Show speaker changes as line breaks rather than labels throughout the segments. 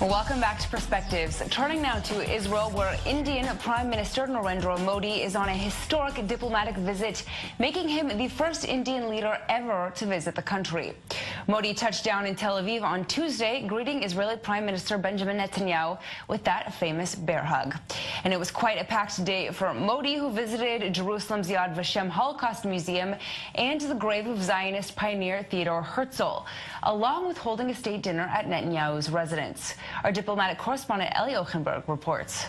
Welcome back to Perspectives. Turning now to Israel, where Indian Prime Minister Narendra Modi is on a historic diplomatic visit, making him the first Indian leader ever to visit the country. Modi touched down in Tel Aviv on Tuesday, greeting Israeli Prime Minister Benjamin Netanyahu with that famous bear hug. And it was quite a packed day for Modi, who visited Jerusalem's Yad Vashem Holocaust Museum and the grave of Zionist pioneer Theodore Herzl, along with holding a state dinner at Netanyahu's residence. Our diplomatic correspondent Eli Ochenberg reports.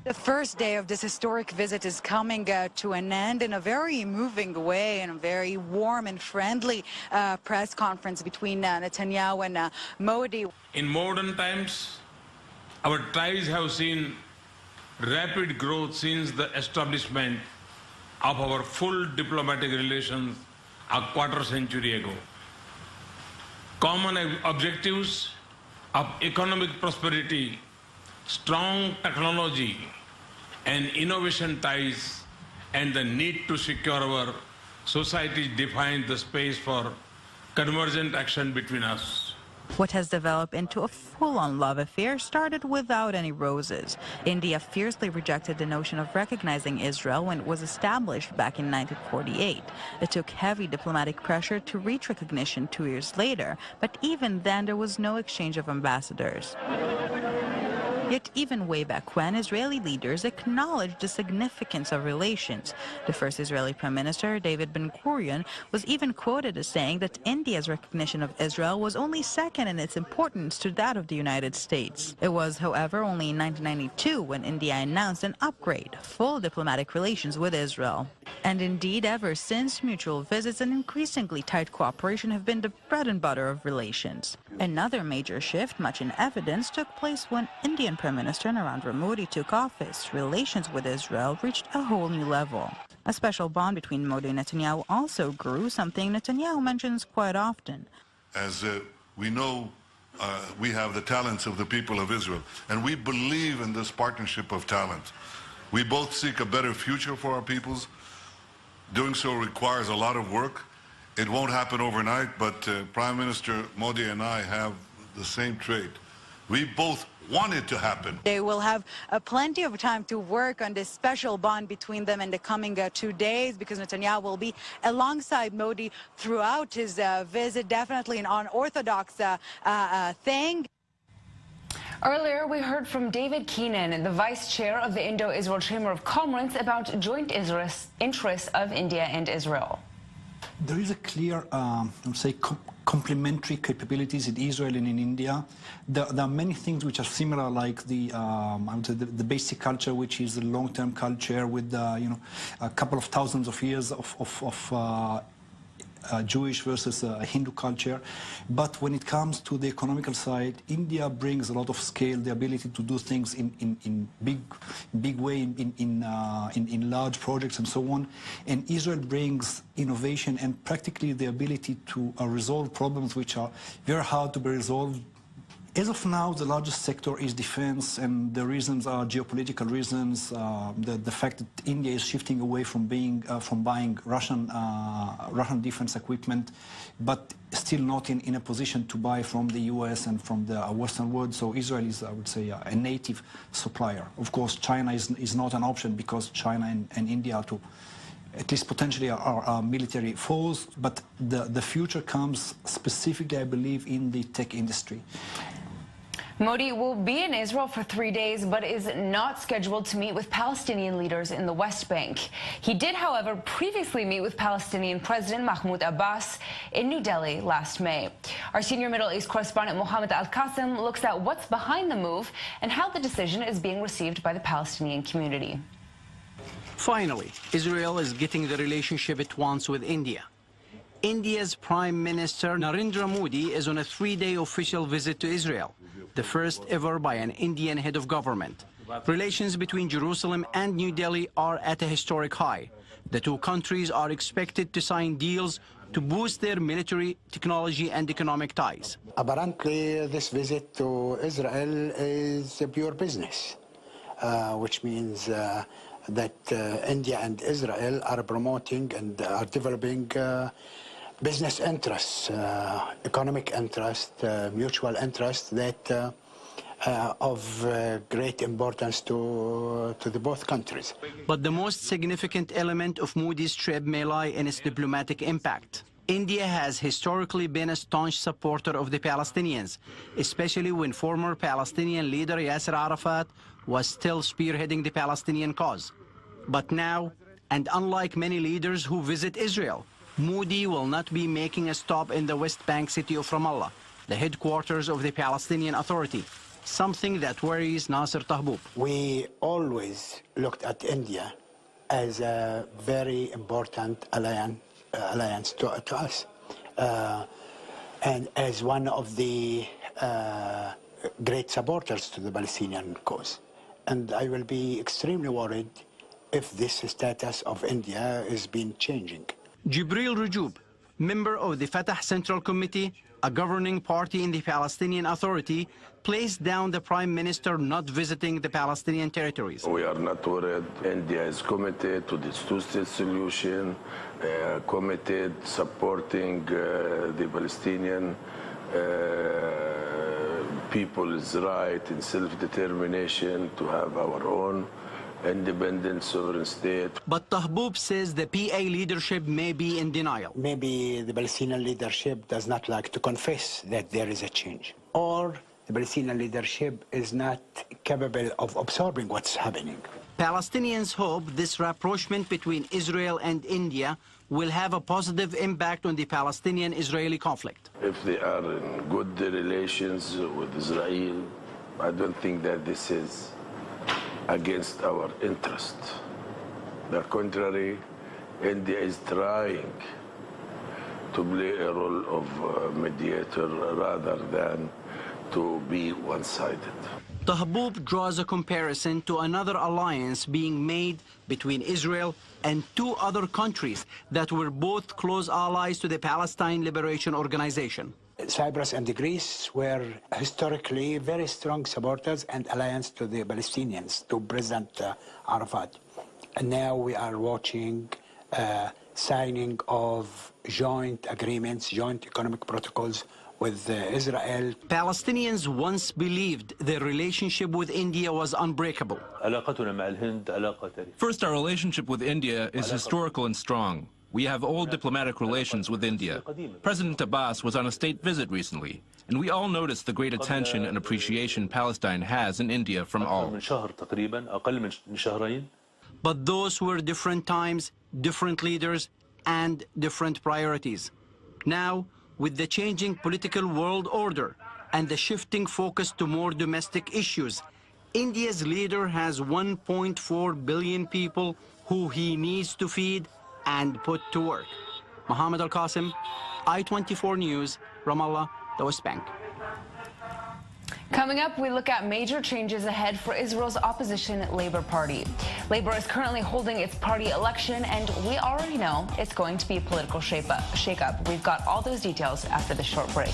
The first day of this historic visit is coming to an end in a very moving way, in a very warm and friendly press conference between Netanyahu and Modi.
In modern times, our ties have seen rapid growth since the establishment of our full diplomatic relations a quarter century ago. Common objectives of economic prosperity, strong technology and innovation ties, and the need to secure our society define the space for convergent action between us.
What has developed into a full-on love affair started without any roses. India fiercely rejected the notion of recognizing Israel when it was established back in 1948. It took heavy diplomatic pressure to reach recognition 2 years later, but even then there was no exchange of ambassadors. Yet even way back when, Israeli leaders acknowledged the significance of relations. The first Israeli Prime Minister, David Ben-Gurion, was even quoted as saying that India's recognition of Israel was only second in its importance to that of the United States. It was, however, only in 1992 when India announced an upgrade, full diplomatic relations with Israel. And indeed, ever since, mutual visits and increasingly tight cooperation have been the bread and butter of relations. Another major shift, much in evidence, took place when Indian Prime Minister Narendra Modi took office. Relations with Israel reached a whole new level. A special bond between Modi and Netanyahu also grew, something Netanyahu mentions quite often.
As we know, we have the talents of the people of Israel, and we believe in this partnership of talent. We both seek a better future for our peoples. Doing so requires a lot of work. It won't happen overnight, but Prime Minister Modi and I have the same trait. We both want it to happen.
They will have plenty of time to work on this special bond between them in the coming 2 days, because Netanyahu will be alongside Modi throughout his visit. Definitely an unorthodox thing.
Earlier, we heard from David Keenan, the vice chair of the Indo-Israel Chamber of Commerce, about joint interests of India and Israel.
There is a clear, complementary capabilities in Israel and in India. There are many things which are similar, like the basic culture, which is the long-term culture with a couple of thousands of years of Jewish versus Hindu culture. But when it comes to the economical side, India brings a lot of scale, the ability to do things in big way, in large projects and so on. And Israel brings innovation and practically the ability to resolve problems which are very hard to be resolved. As of now, the largest sector is defense, and the reasons are geopolitical reasons. The fact that India is shifting away from buying Russian defense equipment, but still not in a position to buy from the U.S. and from the Western world. So Israel is, I would say, a native supplier. Of course, China is not an option, because China and India are at least potentially are military foes. But the future comes specifically, I believe, in the tech industry.
Modi will be in Israel for 3 days, but is not scheduled to meet with Palestinian leaders in the West Bank. He did, however, previously meet with Palestinian President Mahmoud Abbas in New Delhi last May. Our senior Middle East correspondent Mohammed Al-Qasim looks at what's behind the move and how the decision is being received by the Palestinian community.
Finally, Israel is getting the relationship it wants with India. India's Prime Minister Narendra Modi is on a 3-day official visit to Israel, the first ever by an Indian head of government. Relations between Jerusalem and New Delhi are at a historic high. The two countries are expected to sign deals to boost their military, technology and economic ties.
Apparently, this visit to Israel is pure business, which means that India and Israel are promoting and are developing business interests, economic interests, mutual interests that of great importance to the both countries.
But the most significant element of Modi's trip may lie in its diplomatic impact. India has historically been a staunch supporter of the Palestinians, especially when former Palestinian leader Yasser Arafat was still spearheading the Palestinian cause. But now, and unlike many leaders who visit Israel, Modi will not be making a stop in the West Bank city of Ramallah, the headquarters of the Palestinian Authority, something that worries Nasser Tahboub.
We always looked at India as a very important alliance to us, and as one of the great supporters to the Palestinian cause. And I will be extremely worried if this status of India is been changing.
Jibril Rujub, member of the Fatah Central Committee, a governing party in the Palestinian Authority, placed down the Prime Minister not visiting the Palestinian territories.
We are not worried. India is committed to this two-state solution, committed supporting the Palestinian people's right in self-determination to have our own independent sovereign state.
But Tahboub says the PA leadership may be in denial.
Maybe the Palestinian leadership does not like to confess that there is a change, or the Palestinian leadership is not capable of absorbing what's happening.
Palestinians hope this rapprochement between Israel and India will have a positive impact on the Palestinian-Israeli conflict.
If they are in good relations with Israel, I don't think that this is against our interest. The contrary, India is trying to play a role of mediator rather than to be one-sided.
Tahboub draws a comparison to another alliance being made between Israel and two other countries that were both close allies to the Palestine Liberation Organization.
Cyprus and Greece were historically very strong supporters and alliance to the Palestinians, to President Arafat. And now we are watching signing of joint agreements, joint economic protocols with Israel.
Palestinians once believed their relationship with India was unbreakable.
First, our relationship with India is historical and strong. We have old diplomatic relations with India. President Abbas was on a state visit recently, and we all noticed the great attention and appreciation Palestine has in India from all.
But those were different times, different leaders, and different priorities. Now, with the changing political world order and the shifting focus to more domestic issues, India's leader has 1.4 billion people who he needs to feed and put to work. Mohammed Al-Qasim, I-24 News, Ramallah, the West Bank.
Coming up, we look at major changes ahead for Israel's opposition Labour Party. Labour is currently holding its party election, and we already know it's going to be a political shake-up. We've got all those details after this short break.